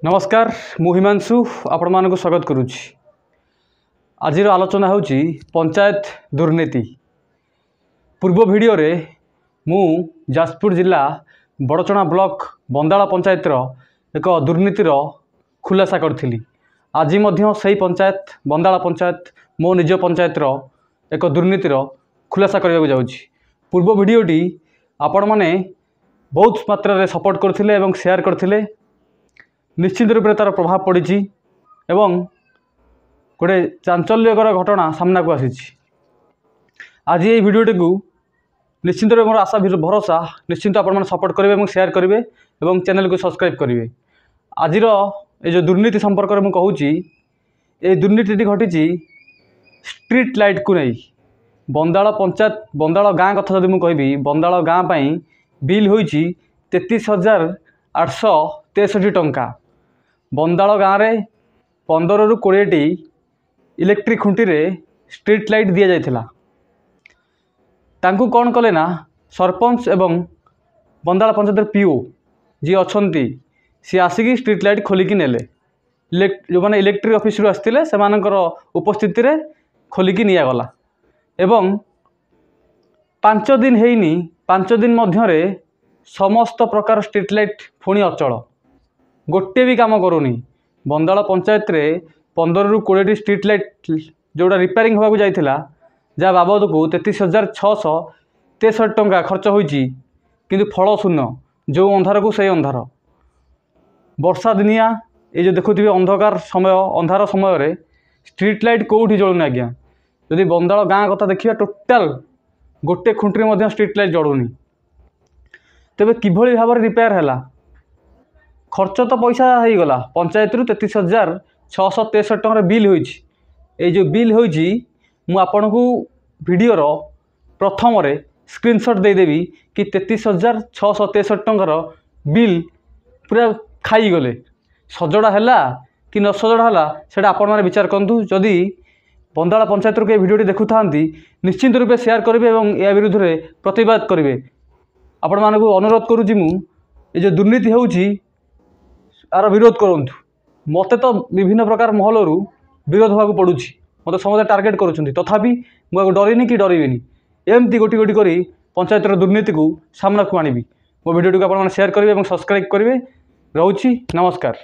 नमस्कार मु हिमांशु आपण मानक स्वागत करुच्ची। आज आलोचना होची पंचायत दुर्नीति। पूर्व वीडियो रे मु जाजपुर जिला बड़चना ब्लॉक बंदाला पंचायत एक दुर्नीतिर खुलासा करी। आज सही पंचायत बंदाला पंचायत मो निज पंचायत एक दुर्नीतिर खुलासा करने जाऊँगी। पूर्व वीडियोटी आपण माने बहुत मात्रा सपोर्ट करथिले एवं शेयर करथिले। निश्चित रूप से तार प्रभाव पड़ी एवं गोटे चांचल्यकर घटना सामना को आसी। आज ये वीडियोटी को निश्चित रूप मोर आशा भरोसा निश्चिंत आप सपोर्ट करेंगे और शेयर करेंगे और चैनल को सब्सक्राइब करेंगे। आज ये जो दुर्नीति संपर्क में कहूँ ये दुर्नीति घटी स्ट्रीट लाइट को नहीं बंदाल पंचायत बंदाल गाँ कथा जब मुझे बंदाल गाँ बिल हो 33,863 टंका। बंदाल गाँव में 15 ରୁ 20टी इलेक्ट्रिक खुंटी रे स्ट्रीट लाइट दि जाइथिला। तांकु कौन कले ना सरपंच एवं बंदाल पंचायत पीओ जी अच्छी सी आसिकी स्ट्रीट लाइट खोलिकी नेले। जो मैंने इलेक्ट्रिक ऑफिस आसते से उपस्थिति रे खोलिकी निगला एवं 5 दिन हैनी 5 दिन मध्य समस्त प्रकार स्ट्रीट लाइट पुणी अचल गोटे भी काम करूनी। बंदाल पंचायत रे 15 ରୁ 20टी स्ट्रीट लाइट जोड़ा रिपेयरिंग होगा जाइथिला जहाँ बाबद को 33,663 टंका खर्च होइची किंतु फल शून्य। जो अंधार को सही अंधार वर्षा दिनिया ये जो देखुथिबे अंधकार समय अंधार समय रे स्ट्रीट लाइट कोठी जळुनी। आज्ञा जदि बंदाल गाँ कथा देखिया टोटाल गोटे खुंटी रे स्ट्रीट लाइट जळुनी तेबे किभली भाव रिपेयर हैला। खर्च तो पैसा हो गला पंचायत रु 33,663 टंका बिल होइछि। ए जो बिल होइछि मु आपन को वीडियोर प्रथम रे स्क्रीनशॉट दे देबी कि 33,663 टंकार बिल पूरा खाई गले। सजड़ा हैला कि न सजड़ा हैला सेटा आपण माने विचार करंतु। जदि बंदाला पंचायत के वीडियोटी देखु थांती निश्चित रूप से शेयर करेंगे और या विरुद्ध रे प्रतिवाद करेंगे। आपण मानक अनुरोध करुच्ची मु ये जो दुर्नीति होउछि आर विरोध करंतु। मते तो विभिन्न प्रकार महलरू विरोध होगा पड़ुछि मत समस्त टार्गेट करुछंती तथापि मुझे डरिनी कि डरबेनी एमती गोटी गोटी करी पंचायत दुर्नीति को सामना को आनिबी। मो वीडियो को आप शेयर करेंगे और सब्सक्राइब करेंगे। रोची नमस्कार।